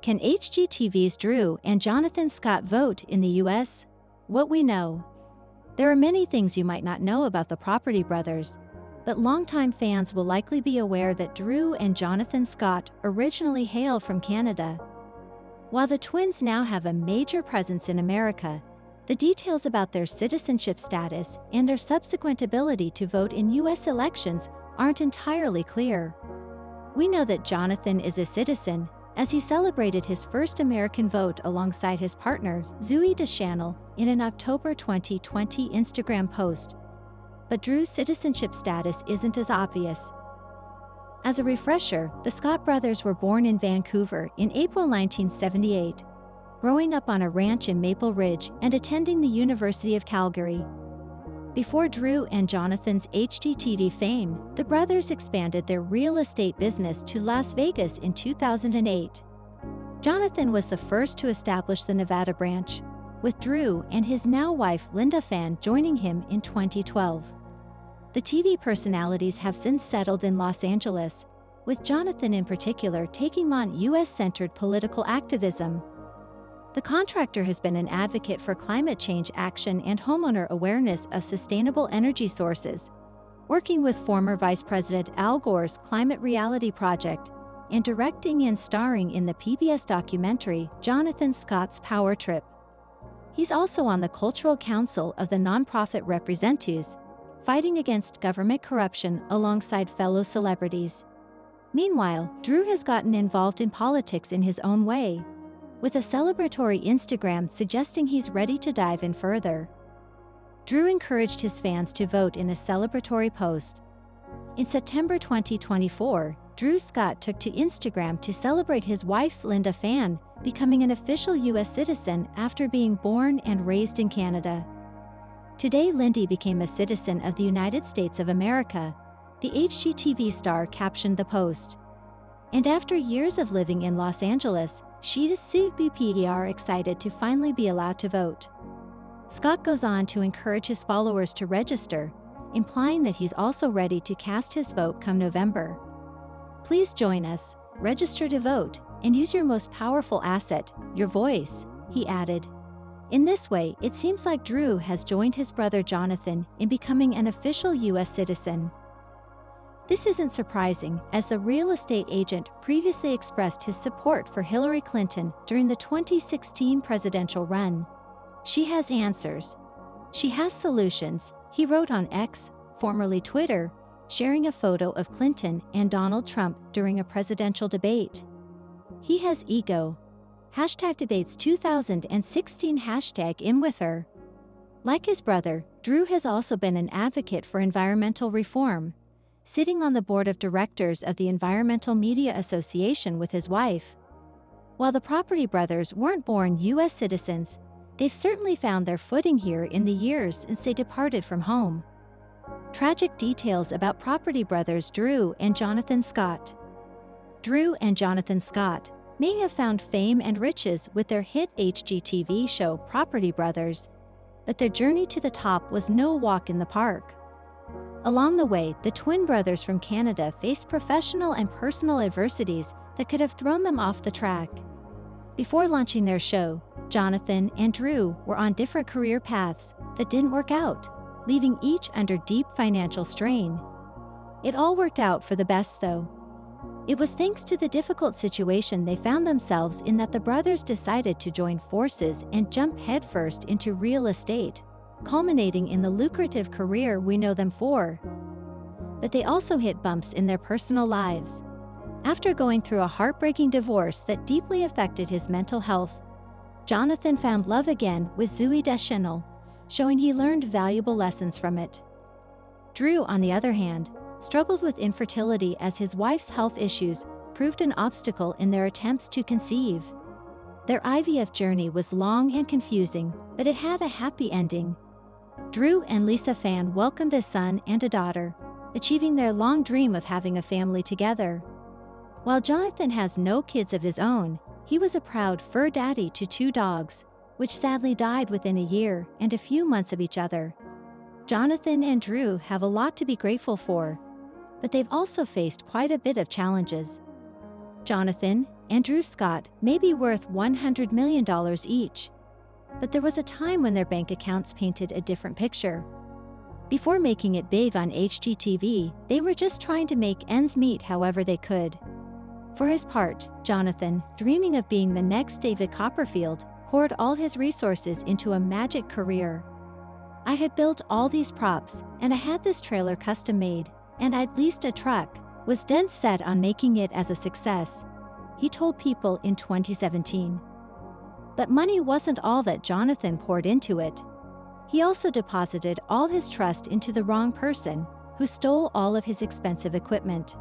Can HGTV's Drew and Jonathan Scott vote in the US? What we know. There are many things you might not know about the Property Brothers, but longtime fans will likely be aware that Drew and Jonathan Scott originally hail from Canada. While the twins now have a major presence in America, the details about their citizenship status and their subsequent ability to vote in US elections aren't entirely clear. We know that Jonathan is a citizen, as he celebrated his first American vote alongside his partner, Zooey Deschanel, in an October 2020 Instagram post. But Drew's citizenship status isn't as obvious. As a refresher, the Scott brothers were born in Vancouver in April 1978, growing up on a ranch in Maple Ridge and attending the University of Calgary. Before Drew and Jonathan's HGTV fame, the brothers expanded their real estate business to Las Vegas in 2008. Jonathan was the first to establish the Nevada branch, with Drew and his now wife Linda Fan joining him in 2012. The TV personalities have since settled in Los Angeles, with Jonathan in particular taking on US-centered political activism. The contractor has been an advocate for climate change action and homeowner awareness of sustainable energy sources, working with former Vice President Al Gore's Climate Reality Project, and directing and starring in the PBS documentary Jonathan Scott's Power Trip. He's also on the Cultural Council of the nonprofit Representatives, fighting against government corruption alongside fellow celebrities. Meanwhile, Drew has gotten involved in politics in his own way, with a celebratory Instagram suggesting he's ready to dive in further. Drew encouraged his fans to vote in a celebratory post. In September 2024, Drew Scott took to Instagram to celebrate his wife's Linda Fan becoming an official US citizen after being born and raised in Canada. Today, Lindy became a citizen of the United States of America, the HGTV star captioned the post. And after years of living in Los Angeles, she is super excited to finally be allowed to vote. Scott goes on to encourage his followers to register, implying that he's also ready to cast his vote come November. Please join us, register to vote, and use your most powerful asset, your voice, he added. In this way, it seems like Drew has joined his brother Jonathan in becoming an official US citizen. This isn't surprising, as the real estate agent previously expressed his support for Hillary Clinton during the 2016 presidential run. She has answers. She has solutions, he wrote on X, formerly Twitter, sharing a photo of Clinton and Donald Trump during a presidential debate. He has ego. #debates 2016 #in with her. Like his brother, Drew has also been an advocate for environmental reform, sitting on the board of directors of the Environmental Media Association with his wife. While the Property Brothers weren't born US citizens, they've certainly found their footing here in the years since they departed from home. Tragic details about Property Brothers Drew and Jonathan Scott. Drew and Jonathan Scott may have found fame and riches with their hit HGTV show Property Brothers, but their journey to the top was no walk in the park. Along the way, the twin brothers from Canada faced professional and personal adversities that could have thrown them off the track. Before launching their show, Jonathan and Drew were on different career paths that didn't work out, leaving each under deep financial strain. It all worked out for the best, though. It was thanks to the difficult situation they found themselves in that the brothers decided to join forces and jump headfirst into real estate, culminating in the lucrative career we know them for. But they also hit bumps in their personal lives. After going through a heartbreaking divorce that deeply affected his mental health, Jonathan found love again with Zooey Deschanel, showing he learned valuable lessons from it. Drew, on the other hand, struggled with infertility as his wife's health issues proved an obstacle in their attempts to conceive. Their IVF journey was long and confusing, but it had a happy ending. Drew and Lisa Fan welcomed a son and a daughter, achieving their long dream of having a family together. While Jonathan has no kids of his own, he was a proud fur daddy to 2 dogs, which sadly died within a year and a few months of each other. Jonathan and Drew have a lot to be grateful for, but they've also faced quite a bit of challenges. Jonathan, and Drew Scott may be worth $100 million each. But there was a time when their bank accounts painted a different picture. Before making it big on HGTV, they were just trying to make ends meet however they could. For his part, Jonathan, dreaming of being the next David Copperfield, poured all his resources into a magic career. "I had built all these props, and I had this trailer custom made, and I'd leased a truck, was dead set on making it as a success," he told People in 2017. But money wasn't all that Jonathan poured into it. He also deposited all his trust into the wrong person, who stole all of his expensive equipment.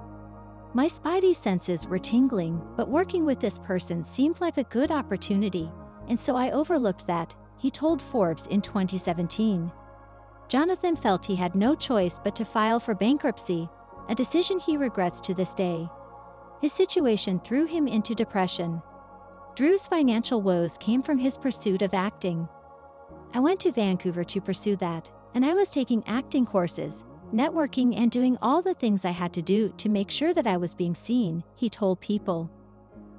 "My spidey senses were tingling, but working with this person seemed like a good opportunity, and so I overlooked that," he told Forbes in 2017. Jonathan felt he had no choice but to file for bankruptcy, a decision he regrets to this day. His situation threw him into depression. Drew's financial woes came from his pursuit of acting. "I went to Vancouver to pursue that, and I was taking acting courses, networking, and doing all the things I had to do to make sure that I was being seen," he told People.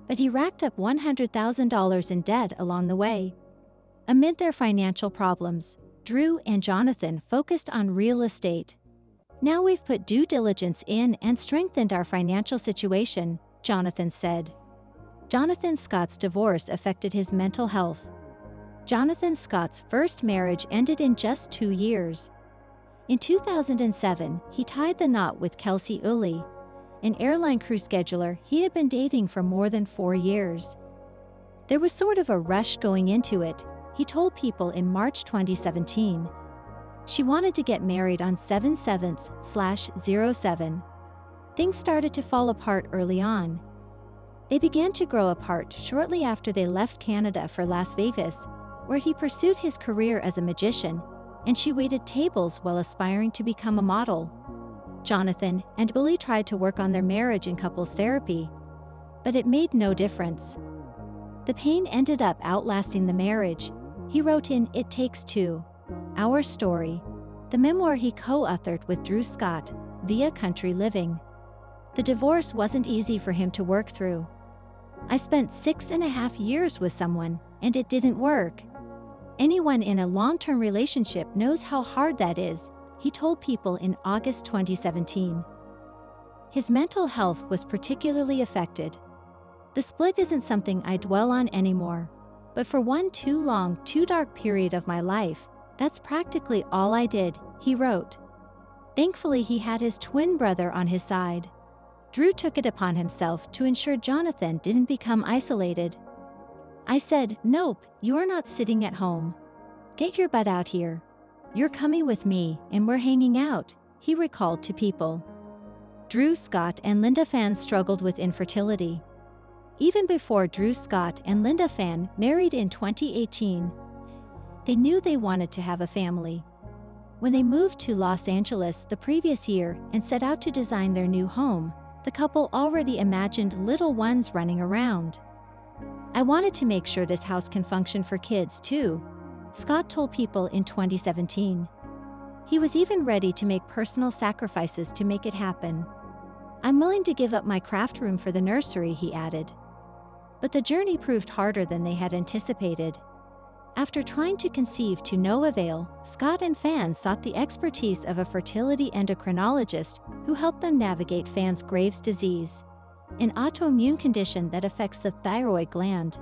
But he racked up $100,000 in debt along the way. Amid their financial problems, Drew and Jonathan focused on real estate. "Now we've put due diligence in and strengthened our financial situation," Jonathan said. Jonathan Scott's divorce affected his mental health. Jonathan Scott's first marriage ended in just 2 years. In 2007, he tied the knot with Kelsey Ulley, an airline crew scheduler he had been dating for more than 4 years. "There was sort of a rush going into it," he told People in March 2017. "She wanted to get married on 7/7/07. Things started to fall apart early on. They began to grow apart shortly after they left Canada for Las Vegas, where he pursued his career as a magician, and she waited tables while aspiring to become a model." Jonathan and Billy tried to work on their marriage in couples therapy, but it made no difference. The pain ended up outlasting the marriage, he wrote in It Takes Two, Our Story, the memoir he co-authored with Drew Scott via Country Living. The divorce wasn't easy for him to work through. "I spent 6.5 years with someone, and it didn't work. Anyone in a long-term relationship knows how hard that is," he told People in August 2017. His mental health was particularly affected. "The split isn't something I dwell on anymore, but for one too long, too dark period of my life, that's practically all I did," he wrote. Thankfully, he had his twin brother on his side. Drew took it upon himself to ensure Jonathan didn't become isolated. "I said, nope, you're not sitting at home. Get your butt out here. You're coming with me, and we're hanging out," he recalled to People. Drew Scott and Linda Fan struggled with infertility. Even before Drew Scott and Linda Fan married in 2018, they knew they wanted to have a family. When they moved to Los Angeles the previous year and set out to design their new home, the couple already imagined little ones running around. "I wanted to make sure this house can function for kids too," Scott told People in 2017. He was even ready to make personal sacrifices to make it happen. "I'm willing to give up my craft room for the nursery," he added. But the journey proved harder than they had anticipated. After trying to conceive to no avail, Scott and Fan sought the expertise of a fertility endocrinologist who helped them navigate Fan's Graves' disease, an autoimmune condition that affects the thyroid gland.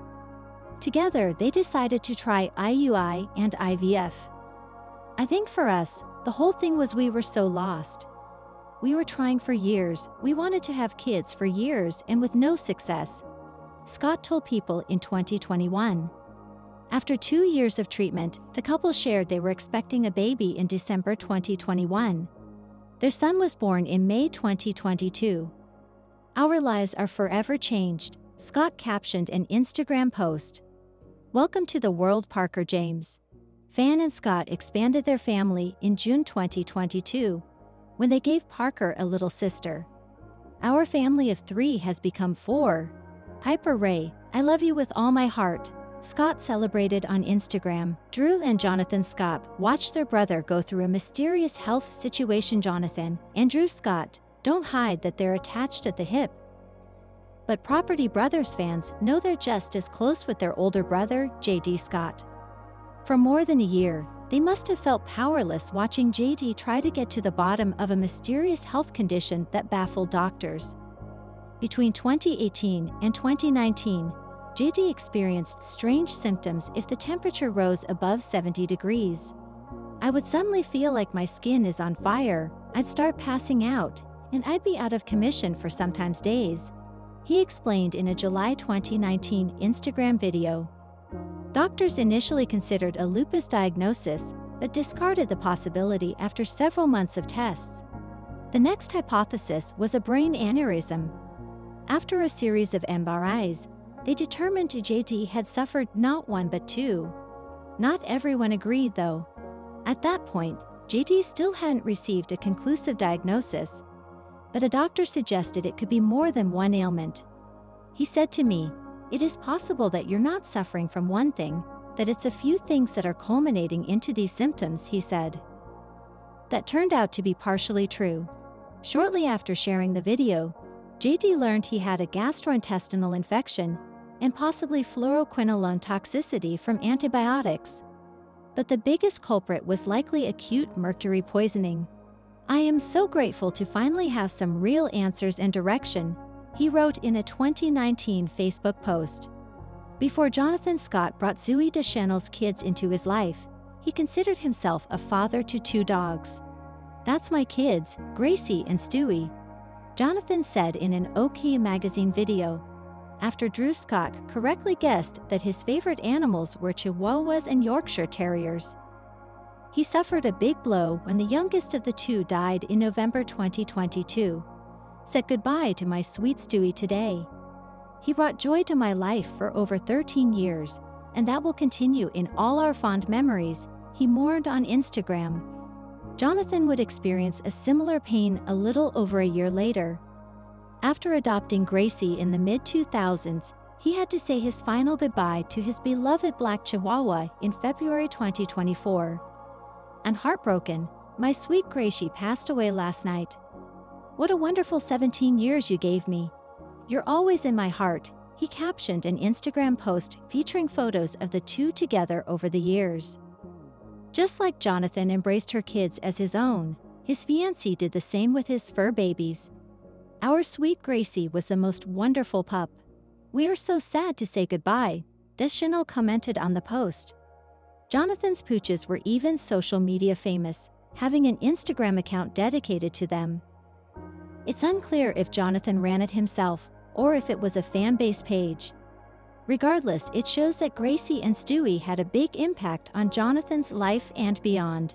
Together, they decided to try IUI and IVF. "I think for us, the whole thing was we were so lost. We were trying for years, we wanted to have kids for years and with no success," Scott told People in 2021. After 2 years of treatment, the couple shared they were expecting a baby in December 2021. Their son was born in May 2022. "Our lives are forever changed," Scott captioned an Instagram post. "Welcome to the world, Parker James." Fan and Scott expanded their family in June 2022, when they gave Parker a little sister. "Our family of 3 has become 4. Piper Ray, I love you with all my heart," Scott celebrated on Instagram. Drew and Jonathan Scott watched their brother go through a mysterious health situation. Jonathan and Drew Scott don't hide that they're attached at the hip. But Property Brothers fans know they're just as close with their older brother, JD Scott. For more than a year, they must have felt powerless watching JD try to get to the bottom of a mysterious health condition that baffled doctors. Between 2018 and 2019, JD experienced strange symptoms if the temperature rose above 70 degrees. I would suddenly feel like my skin is on fire, I'd start passing out, and I'd be out of commission for sometimes days, he explained in a July 2019 Instagram video. Doctors initially considered a lupus diagnosis, but discarded the possibility after several months of tests. The next hypothesis was a brain aneurysm. After a series of MRIs, they determined JD had suffered not one but two. Not everyone agreed, though. At that point, JD still hadn't received a conclusive diagnosis, but a doctor suggested it could be more than one ailment. He said to me, "It is possible that you're not suffering from one thing, that it's a few things that are culminating into these symptoms," he said. That turned out to be partially true. Shortly after sharing the video, JD learned he had a gastrointestinal infection and possibly fluoroquinolone toxicity from antibiotics. But the biggest culprit was likely acute mercury poisoning. "I am so grateful to finally have some real answers and direction," he wrote in a 2019 Facebook post. Before Jonathan Scott brought Zooey Deschanel's kids into his life, he considered himself a father to two dogs. "That's my kids, Gracie and Stewie," Jonathan said in an OK magazine video, after Drew Scott correctly guessed that his favorite animals were Chihuahuas and Yorkshire Terriers. He suffered a big blow when the youngest of the two died in November 2022. "Said goodbye to my sweet Stewie today. He brought joy to my life for over 13 years, and that will continue in all our fond memories," he mourned on Instagram. Jonathan would experience a similar pain a little over a year later. After adopting Gracie in the mid-2000s, he had to say his final goodbye to his beloved black Chihuahua in February 2024. "I'm heartbroken. My sweet Gracie passed away last night. What a wonderful 17 years you gave me. You're always in my heart," he captioned an Instagram post featuring photos of the two together over the years. Just like Jonathan embraced her kids as his own, his fiancée did the same with his fur babies. "Our sweet Gracie was the most wonderful pup. We are so sad to say goodbye," Deschanel commented on the post. Jonathan's pooches were even social media famous, having an Instagram account dedicated to them. It's unclear if Jonathan ran it himself, or if it was a fan-base page. Regardless, it shows that Gracie and Stewie had a big impact on Jonathan's life and beyond.